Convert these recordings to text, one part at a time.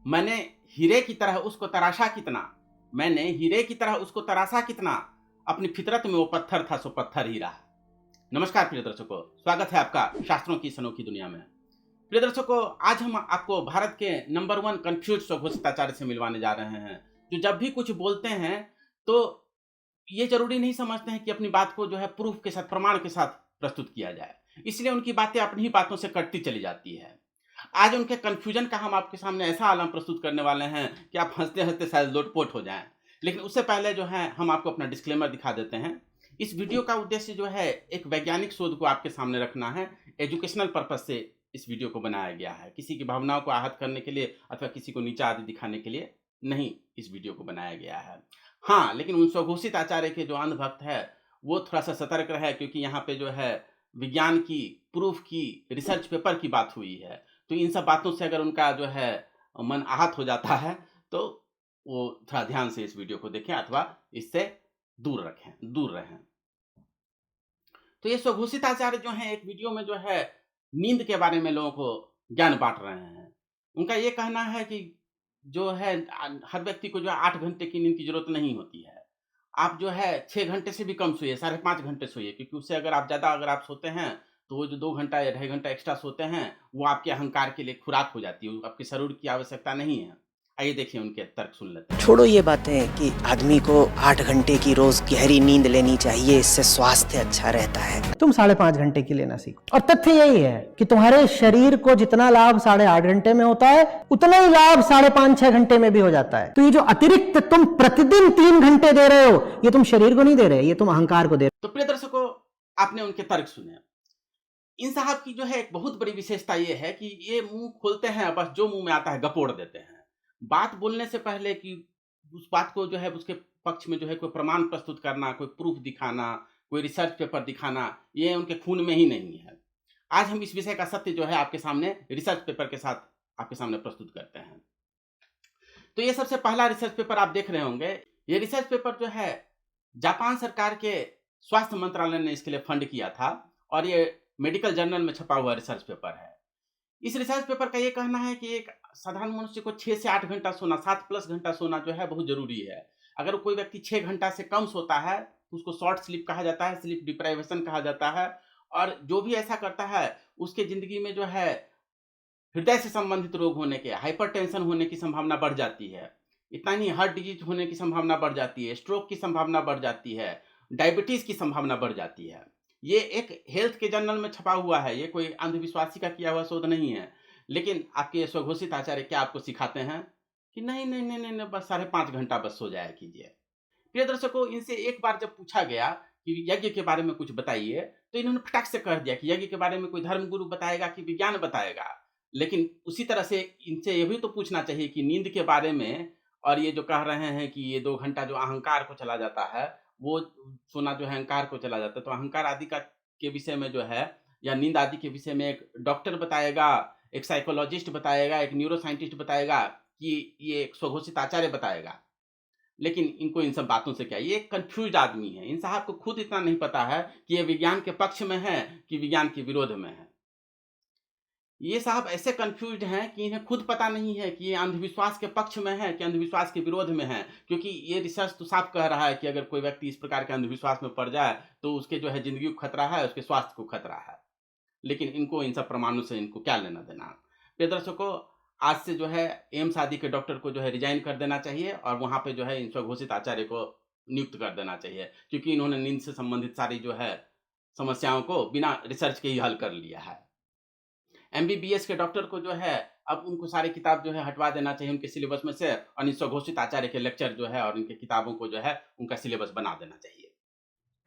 मैंने हीरे की तरह उसको तराशा कितना, मैंने हीरे की तरह उसको तराशा कितना, अपनी फितरत में वो पत्थर था सो पत्थर ही रहा। नमस्कार प्रिय दर्शकों, स्वागत है आपका शास्त्रों की इस अनोखी दुनिया में। प्रिय दर्शकों, आज हम आपको भारत के नंबर 1 कन्फ्यूज स्वघोषित आचार्य से मिलवाने जा रहे हैं, जो जब भी कुछ बोलते हैं तो ये ज़रूरी नहीं समझते हैं कि अपनी बात को जो है प्रूफ़ के साथ, प्रमाण के साथ प्रस्तुत किया जाए। इसलिए उनकी बातें अपनी ही बातों से कटती चली जाती है। आज उनके कन्फ्यूजन का हम आपके सामने ऐसा आलम प्रस्तुत करने वाले हैं कि आप हँसते-हँसते शायद लोटपोट हो जाएँ। लेकिन उससे पहले जो है हम आपको अपना डिस्क्लेमर दिखा देते हैं। इस वीडियो का उद्देश्य जो है एक वैज्ञानिक शोध को आपके सामने रखना है। एजुकेशनल पर्पज़ से इस वीडियो को बनाया गया है। किसी की भावनाओं को आहत करने के लिए अथवा किसी को नीचा आदि दिखाने के लिए नहीं इस वीडियो को बनाया गया है। हाँ, लेकिन उन स्वघोषित आचार्य के जो अंधभक्त है, वो थोड़ा-सा सतर्क रहे, क्योंकि यहाँ पे जो है विज्ञान की, प्रूफ़ की, रिसर्च पेपर की बात हुई है। तो इन सब बातों से अगर उनका जो है मन आहत हो जाता है, तो वो थोड़ा ध्यान से इस वीडियो को देखें अथवा इससे दूर रहें। तो ये स्वघोषित आचार्य जो हैं एक वीडियो में जो है नींद के बारे में लोगों को ज्ञान बाँट रहे हैं। उनका ये कहना है कि जो है हर व्यक्ति को जो है 8 घंटे की नींद की ज़रूरत नहीं होती है। आप जो है 6 घंटे से भी कम सोइए, साढ़े 5 घंटे सोइए, क्योंकि उससे अगर आप ज़्यादा अगर आप सोते हैं, तो वो जो 2 घंटा या ढाई घंटा एक्स्ट्रा सोते हैं, वो आपके अहंकार के लिए खुराक हो जाती है, वो आपके शरीर की आवश्यकता नहीं है। आइए देखिए उनके तर्क सुन लेते हैं। छोड़ो ये बातें कि आदमी को 8 घंटे की रोज गहरी नींद लेनी चाहिए, इससे स्वास्थ्य अच्छा रहता है। तुम 5.5 घंटे की लेना सीखो। और तथ्य यही है कि तुम्हारे शरीर को जितना लाभ 8.5 घंटे में होता है, उतना ही लाभ 5.5-6 घंटे में भी हो जाता है। तो ये जो अतिरिक्त तुम प्रतिदिन 3 घंटे दे रहे हो, ये तुम शरीर को नहीं दे रहे, ये तुम अहंकार को दे रहे हो। तो प्रिय दर्शकों, आपने उनके तर्क सुने। इन साहब की जो है एक बहुत बड़ी विशेषता ये है कि ये मुंह खोलते हैं, बस जो मुंह में आता है गपोड़ देते हैं। बात बोलने से पहले कि उस बात को जो है उसके पक्ष में जो है कोई प्रमाण प्रस्तुत करना, कोई प्रूफ दिखाना, कोई रिसर्च पेपर दिखाना, ये उनके खून में ही नहीं है। आज हम इस विषय का सत्य जो है आपके सामने रिसर्च पेपर के साथ आपके सामने प्रस्तुत करते हैं। तो ये सबसे पहला रिसर्च पेपर आप देख रहे होंगे। ये रिसर्च पेपर जो है जापान सरकार के स्वास्थ्य मंत्रालय ने इसके लिए फंड किया था और ये मेडिकल जर्नल में छपा हुआ रिसर्च पेपर है। इस रिसर्च पेपर का ये कहना है कि एक साधारण मनुष्य को 6 से 8 घंटा सोना, 7 प्लस घंटा सोना जो है बहुत ज़रूरी है। अगर कोई व्यक्ति 6 घंटा से कम सोता है, तो उसको शॉर्ट स्लीप कहा जाता है, स्लीप डिप्राइवेशन कहा जाता है। और जो भी ऐसा करता है, उसके ज़िंदगी में जो है हृदय से संबंधित रोग होने के, हाइपरटेंशन होने की संभावना बढ़ जाती है। इतना नहीं, हार्ट डिजीज़ होने की संभावना बढ़ जाती है, स्ट्रोक की संभावना बढ़ जाती है, डायबिटीज़ की संभावना बढ़ जाती है। ये एक हेल्थ के जर्नल में छपा हुआ है, ये कोई अंधविश्वासी का किया हुआ शोध नहीं है। लेकिन आपके स्वघोषित आचार्य क्या आपको सिखाते हैं कि नहीं, नहीं, नहीं, नहीं, नहीं, बस 5.5 घंटा बस सो जाया कीजिए। प्रिय दर्शकों, इनसे एक बार जब पूछा गया कि यज्ञ के बारे में कुछ बताइए, तो इन्होंने फटाक से कह दिया कि यज्ञ के बारे में कोई धर्मगुरु बताएगा कि विज्ञान बताएगा। लेकिन उसी तरह से इनसे ये भी तो पूछना चाहिए कि नींद के बारे में, और ये जो कह रहे हैं कि ये 2 घंटा जो अहंकार को चला जाता है, वो सोना जो है अहंकार को चला जाता है, तो अहंकार आदि का के विषय में जो है, या नींद आदि के विषय में एक डॉक्टर बताएगा, एक साइकोलॉजिस्ट बताएगा, एक न्यूरो साइंटिस्ट बताएगा, कि ये एक स्वघोषित आचार्य बताएगा। लेकिन इनको इन सब बातों से क्या, ये एक कन्फ्यूज़्ड आदमी है। इन साहब को खुद इतना नहीं पता है कि ये विज्ञान के पक्ष में है कि विज्ञान के विरोध में है। ये साहब ऐसे कन्फ्यूज़्ड हैं कि इन्हें खुद पता नहीं है कि ये अंधविश्वास के पक्ष में है कि अंधविश्वास के विरोध में है। क्योंकि ये रिसर्च तो साफ कह रहा है कि अगर कोई व्यक्ति इस प्रकार के अंधविश्वास में पड़ जाए, तो उसके जो है ज़िंदगी को खतरा है, उसके स्वास्थ्य को खतरा है। लेकिन इनको इन सब प्रमाणों से इनको क्या लेना-देना। प्रिय दर्शकों, आज से जो है एम्स आदि के डॉक्टर को जो है रिज़ाइन कर देना चाहिए और वहाँ पे जो है इन स्वघोषित आचार्य को नियुक्त कर देना चाहिए। क्योंकि इन्होंने नींद से संबंधित सारी जो है समस्याओं को बिना रिसर्च के ही हल कर लिया है। एमबीबीएस के डॉक्टर को जो है अब उनको सारी किताब जो है हटवा देना चाहिए उनके सिलेबस में से, और इन स्वघोषित आचार्य के लेक्चर जो है और इनकी किताबों को जो है उनका सिलेबस बना देना चाहिए।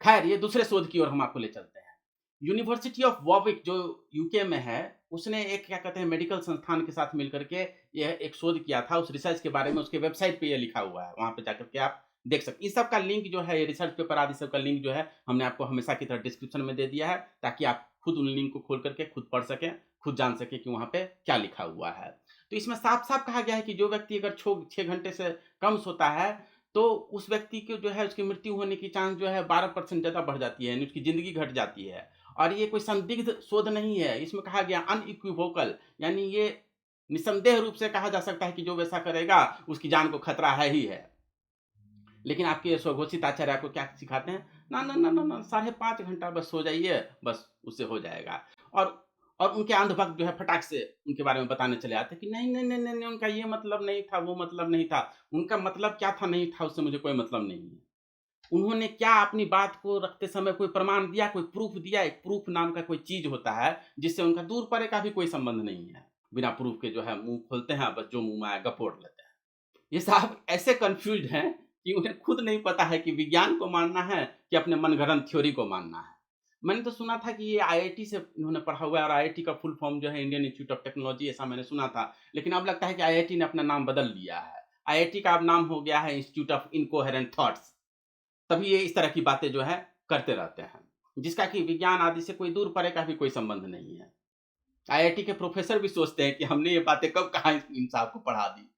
खैर, ये दूसरे शोध की ओर हम आपको ले चलते हैं। यूनिवर्सिटी ऑफ वॉर्विक जो यूके में है, उसने एक क्या कहते हैं मेडिकल संस्थान के साथ मिलकर के यह एक शोध किया था। उस रिसर्च के बारे में उसके वेबसाइट पे ये लिखा हुआ है, वहाँ पे जाकर के आप देख सकते। इस सब का लिंक जो है, ये रिसर्च पेपर आदि सब का लिंक जो है हमने आपको हमेशा की तरह डिस्क्रिप्शन में दे दिया है, ताकि आप खुद उन लिंक को खोल करके खुद पढ़ सकें, खुद जान सकें कि वहाँ पे क्या लिखा हुआ है। तो इसमें साफ-साफ कहा गया है कि जो व्यक्ति अगर 6 घंटे से कम सोता है, तो उस व्यक्ति को जो है उसकी मृत्यु होने की चांस जो है 12% ज़्यादा बढ़ जाती है, यानी उसकी ज़िंदगी घट जाती है। और ये कोई संदिग्ध शोध नहीं है, इसमें कहा गया अनइक्विवोकल, यानी ये निसंदेह रूप से कहा जा सकता है कि जो वैसा करेगा उसकी जान को खतरा है ही है। लेकिन आपके ये स्वघोषित आचार्य आपको क्या सिखाते हैं? ना ना ना ना ना, 5.5 घंटा बस सो जाइए, बस उससे हो जाएगा। और उनके अंधभक्त जो है फटाक से उनके बारे में बताने चले आते कि नहीं नहीं नहीं नहीं नहीं, उनका ये मतलब नहीं था, वो मतलब नहीं था। उनका मतलब क्या था नहीं था, उससे मुझे कोई मतलब नहीं है। उन्होंने क्या अपनी बात को रखते समय कोई प्रमाण दिया, कोई प्रूफ दिया? एक प्रूफ नाम का कोई चीज होता है जिससे उनका दूर परे का भी कोई संबंध नहीं है। बिना प्रूफ के जो है मुंह खोलते हैं, बस जो मुंह में आए गपोड़ लेते हैं। ये साहब ऐसे कंफ्यूज हैं कि उन्हें खुद नहीं पता है कि विज्ञान को मानना है कि अपने मनगढ़ंत थ्योरी को मानना है। मैंने तो सुना था कि ये आईआईटी से इन्होंने पढ़ा हुआ है और आईआईटी का फुल फॉर्म जो है इंडियन इंस्टीट्यूट ऑफ टेक्नोलॉजी, ऐसा मैंने सुना था। लेकिन अब लगता है कि आईआईटी ने अपना नाम बदल लिया है। आईआईटी का अब नाम हो गया है इंस्टीट्यूट ऑफ इनकोहेरेंट थॉट्स। तभी ये इस तरह की बातें जो है करते रहते हैं, जिसका कि विज्ञान आदि से कोई दूर परे का भी कोई संबंध नहीं है। आईआईटी के प्रोफेसर भी सोचते हैं कि हमने ये बातें कब कहा इन साहब को पढ़ा दी।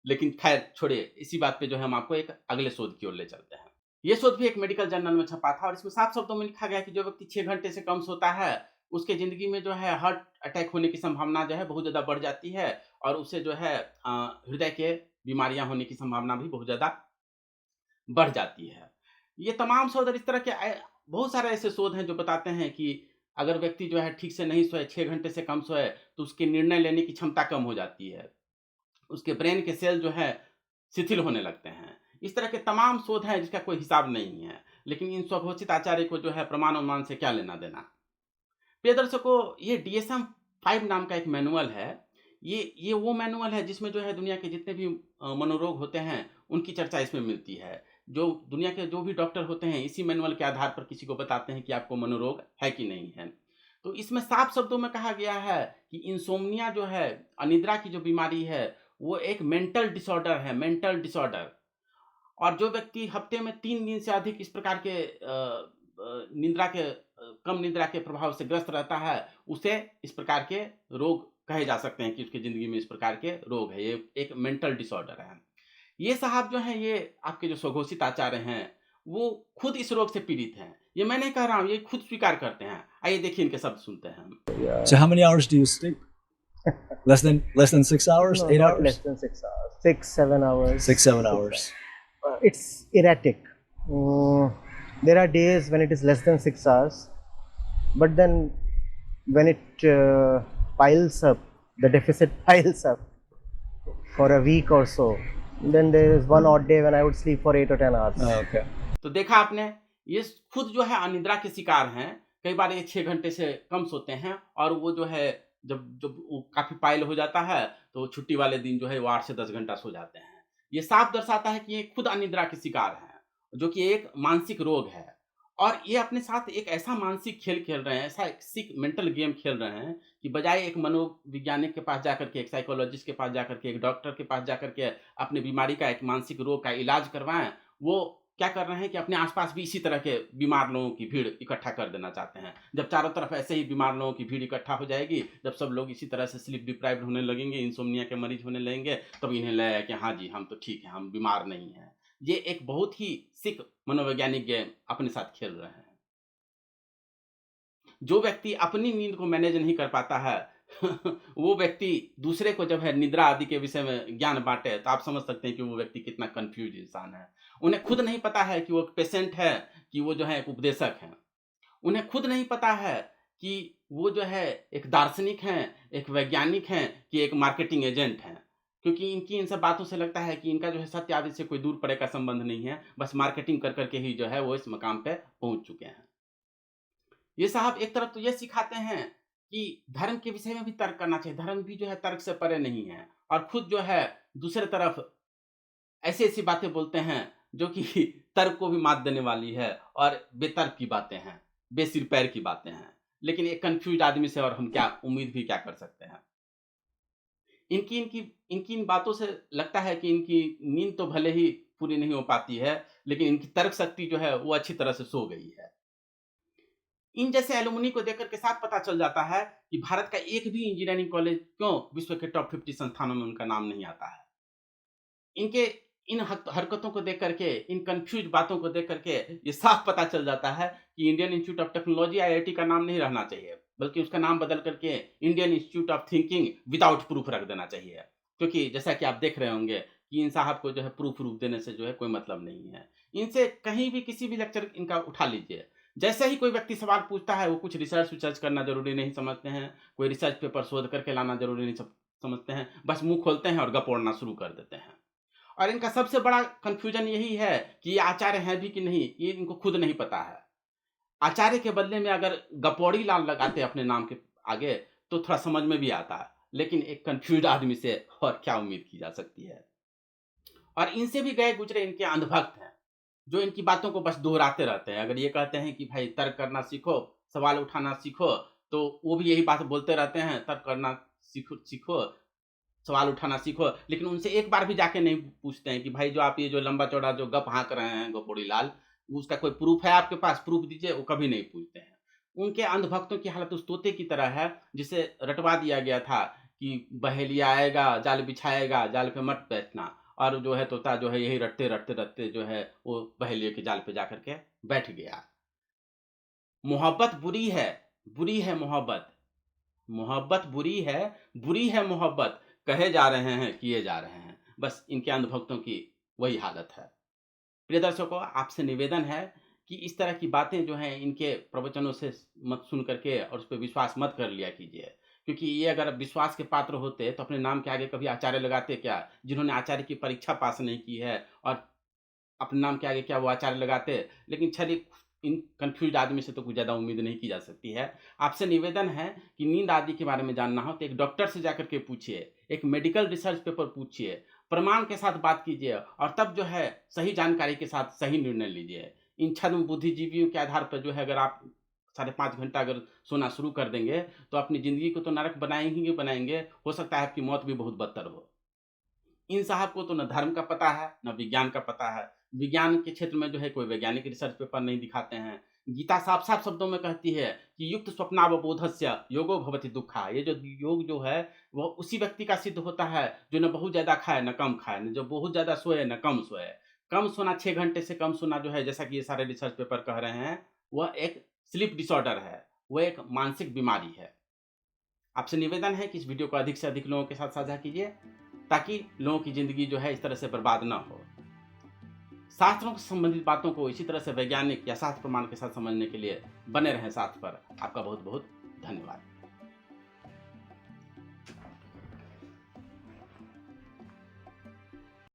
लेकिन खैर छोड़िए, इसी बात पे जो है हम आपको एक अगले शोध की ओर ले चलते हैं। ये शोध भी एक मेडिकल जर्नल में छपा था और इसमें साफ शब्दों में लिखा गया कि जो व्यक्ति 6 घंटे से कम सोता है उसके जिंदगी में जो है हार्ट अटैक होने की संभावना जो है बहुत ज्यादा बढ़ जाती है और उससे जो है हृदय के बीमारियां होने की संभावना भी बहुत ज्यादा बढ़ जाती है। ये तमाम शोध और इस तरह के बहुत सारे ऐसे शोध हैं जो बताते हैं कि अगर व्यक्ति जो है ठीक से नहीं सोए, 6 घंटे से कम सोए, तो उसके निर्णय लेने की क्षमता कम हो जाती है, उसके ब्रेन के सेल जो है शिथिल होने लगते हैं। इस तरह के तमाम शोध हैं जिसका कोई हिसाब नहीं है। लेकिन इन स्वघोषित आचार्य को जो है प्रमाण अनुमान से क्या लेना देना। प्रिय दर्शकों, ये DSM-5 नाम का एक मैनुअल है। ये वो मैनुअल है जिसमें जो है दुनिया के जितने भी मनोरोग होते हैं उनकी चर्चा इसमें मिलती है। जो दुनिया के जो भी डॉक्टर होते हैं इसी मैनुअल के आधार पर किसी को बताते हैं कि आपको मनोरोग है कि नहीं है। तो इसमें साफ शब्दों में कहा गया है कि इंसोम्निया जो है, अनिद्रा की जो बीमारी है, वो एक मेंटल डिसऑर्डर है, मेंटल डिसऑर्डर। और जो व्यक्ति हफ्ते में 3 दिन से अधिक इस प्रकार के कम निद्रा के प्रभाव से ग्रस्त रहता है, उसे इस प्रकार के रोग कहे जा सकते हैं कि उसकी जिंदगी में इस प्रकार के रोग है। ये एक मेंटल डिसऑर्डर है। ये साहब जो हैं, ये आपके जो स्वघोषित आचार्य हैं, वो खुद इस रोग से पीड़ित हैं। ये मैं नहीं कह रहा हूँ, ये खुद स्वीकार करते हैं। आइए देखिए इनके शब्द सुनते हैं हम। So how many hours do you sleep? Less than 6 hours? No, 8 not hours? less than 6 hours. 6-7 hours. 6-7 hours. It's erratic. There are days when it is less than 6 hours, but then when it piles up, the deficit piles up for a week or so, then there is one odd day when I would sleep for 8 or 10 hours. Oh, okay. तो देखा आपने, ये खुद जो है अनिद्रा के शिकार हैं। कई बार ये 6 घंटे से कम सोते हैं और वो जो है जब वो काफी पाइल हो जाता है तो छुट्टी वाले दिन जो है वो 8 से 10 घंटा सो जाते हैं। ये साफ दर्शाता है कि ये खुद अनिद्रा के शिकार हैं, जो कि एक मानसिक रोग है। और ये अपने साथ एक ऐसा मानसिक खेल खेल रहे हैं, ऐसा एक सिक मेंटल गेम खेल रहे हैं कि बजाय एक मनोवैज्ञानिक के पास जाकर के, एक साइकोलॉजिस्ट के पास जाकर के, एक डॉक्टर के पास जाकर के अपनी बीमारी का, एक मानसिक रोग का इलाज करवाएं, वो क्या कर रहे हैं कि अपने आसपास भी इसी तरह के बीमार लोगों की भीड़ इकट्ठा कर देना चाहते हैं। जब चारों तरफ ऐसे ही बीमार लोगों की भीड़ इकट्ठा हो जाएगी, जब सब लोग इसी तरह से स्लीप डिप्राइव्ड होने लगेंगे, इंसोम्निया के मरीज होने लगेंगे, तब इन्हें लगेगा कि हाँ जी, हम तो ठीक हैं, हम बीमार नहीं हैं। ये एक बहुत ही सिक मनोवैज्ञानिक गेम अपने साथ खेल रहे हैं। जो व्यक्ति अपनी नींद को मैनेज नहीं कर पाता है वो व्यक्ति दूसरे को जब है निद्रा आदि के विषय में ज्ञान बांटे, तो आप समझ सकते हैं कि वो व्यक्ति कितना कंफ्यूज इंसान है। उन्हें खुद नहीं पता है कि वो एक पेशेंट है कि वो जो है एक उपदेशक है। उन्हें खुद नहीं पता है कि वो जो है एक दार्शनिक हैं, एक वैज्ञानिक हैं कि एक मार्केटिंग एजेंट हैं। क्योंकि इनकी इन सब बातों से लगता है कि इनका जो है सत्य आदि से कोई दूर परे का संबंध नहीं है, बस मार्केटिंग कर करके ही जो है वो इस मकाम पे पहुंच चुके हैं। ये साहब एक तरफ तो ये सिखाते हैं कि धर्म के विषय में भी तर्क करना चाहिए, धर्म भी जो है तर्क से परे नहीं है, और खुद जो है दूसरे तरफ ऐसी ऐसी बातें बोलते हैं जो कि तर्क को भी मात देने वाली है और बेतर्क की बातें हैं, बेसिर पैर की बातें हैं। लेकिन एक कंफ्यूज आदमी से और हम क्या उम्मीद भी क्या कर सकते हैं। इनकी इन बातों से लगता है कि इनकी नींद तो भले ही पूरी नहीं हो पाती है, लेकिन इनकी तर्क शक्ति जो है वो अच्छी तरह से सो गई है। इन जैसे एलुमनी को देखकर के साथ पता चल जाता है कि भारत का एक भी इंजीनियरिंग कॉलेज क्यों विश्व के टॉप 50 संस्थानों में उनका नाम नहीं आता है। इनके इन हरकतों को देख करके, इन कंफ्यूज बातों को देख करके ये साफ पता चल जाता है कि Indian institute of technology IIT का नाम नहीं रहना चाहिए, बल्कि उसका नाम बदल करके Indian institute of thinking without proof रख देना चाहिए। क्योंकि जैसा कि आप देख रहे होंगे कि इन साहब को जो है प्रूफ देने से जो है कोई मतलब नहीं है। इनसे कहीं भी किसी भी लेक्चर इनका उठा लीजिए, जैसे ही कोई व्यक्ति सवाल पूछता है वो कुछ रिसर्च करना जरूरी नहीं समझते हैं, कोई रिसर्च पेपर शोध करके लाना जरूरी नहीं समझते हैं, बस मुंह खोलते हैं और गपोड़ना शुरू कर देते हैं। और इनका सबसे बड़ा कंफ्यूजन यही है कि ये आचार्य हैं भी कि नहीं, ये इनको खुद नहीं पता है। आचार्य के बदले में अगर गपौड़ी लाल लगाते अपने नाम के आगे तो थोड़ा समझ में भी आता है, लेकिन एक कंफ्यूज आदमी से और क्या उम्मीद की जा सकती है। और इनसे भी गए गुजरे इनके अंधभक्त हैं, जो इनकी बातों को बस दोहराते रहते हैं। अगर ये कहते हैं कि भाई तर्क करना सीखो, सवाल उठाना सीखो, तो वो भी यही बात बोलते रहते हैं, तर्क करना सीखो, सवाल उठाना सीखो, लेकिन उनसे एक बार भी जाके नहीं पूछते हैं कि भाई जो आप ये जो लंबा चौड़ा जो गप हाँक रहे हैं गपोड़ी लाल, उसका कोई प्रूफ है आपके पास, प्रूफ दीजिए। वो कभी नहीं पूछते हैं। उनके अंधभक्तों की हालत उस तोते की तरह है जिसे रटवा दिया गया था कि बहेलिया आएगा जाल बिछाएगा, जाल पे मत बैठना, और जो है तोता जो है यही रटते रटते रटते जो है वो बहेलिए के जाल पे जाकर के बैठ गया। मोहब्बत बुरी है मोहब्बत, मोहब्बत बुरी है मोहब्बत, कहे जा रहे हैं किए जा रहे हैं। बस इनके अंधभक्तों की वही हालत है। प्रिय दर्शकों, आपसे निवेदन है कि इस तरह की बातें जो हैं इनके प्रवचनों से मत सुन करके और उस पर विश्वास मत कर लिया कीजिए, क्योंकि ये अगर विश्वास के पात्र होते तो अपने नाम के आगे कभी आचार्य लगाते क्या? जिन्होंने आचार्य की परीक्षा पास नहीं की है और अपने नाम के आगे क्या वो आचार्य लगाते? लेकिन चलिए, इन कंफ्यूज आदमी से तो कुछ ज़्यादा उम्मीद नहीं की जा सकती है। आपसे निवेदन है कि नींद आदि के बारे में जानना हो तो एक डॉक्टर से जाकर के पूछिए, एक मेडिकल रिसर्च पेपर पूछिए, प्रमाण के साथ बात कीजिए और तब जो है सही जानकारी के साथ सही निर्णय लीजिए। इन छद्म बुद्धिजीवियों के आधार पर जो है अगर आप 5.5 घंटा अगर सोना शुरू कर देंगे तो अपनी ज़िंदगी को तो नरक बनाएंगे, हो सकता है आपकी मौत भी बहुत बदतर हो। इन साहब को तो न धर्म का पता है न विज्ञान का पता है। विज्ञान के क्षेत्र में जो है कोई वैज्ञानिक रिसर्च पेपर नहीं दिखाते हैं। गीता साफ साफ शब्दों में कहती है कि युक्त स्वप्नावबोधस्य योगो भवति दुःखा। ये जो योग जो है वह उसी व्यक्ति का सिद्ध होता है जो न बहुत ज़्यादा खाए न कम खाए, न जो बहुत ज़्यादा सोए न कम सोए। कम सोना 6 घंटे से कम सोना जो है, जैसा कि ये सारे रिसर्च पेपर कह रहे हैं, वह एक स्लीप डिसऑर्डर है, वह एक मानसिक बीमारी है। आपसे निवेदन है कि इस वीडियो को अधिक से अधिक लोगों के साथ साझा कीजिए ताकि लोगों की ज़िंदगी जो है इस तरह से बर्बाद ना हो। शास्त्रों से संबंधित बातों को इसी तरह से वैज्ञानिक या शास्त्र प्रमाण के साथ समझने के लिए बने रहें साथ पर। आपका बहुत बहुत धन्यवाद।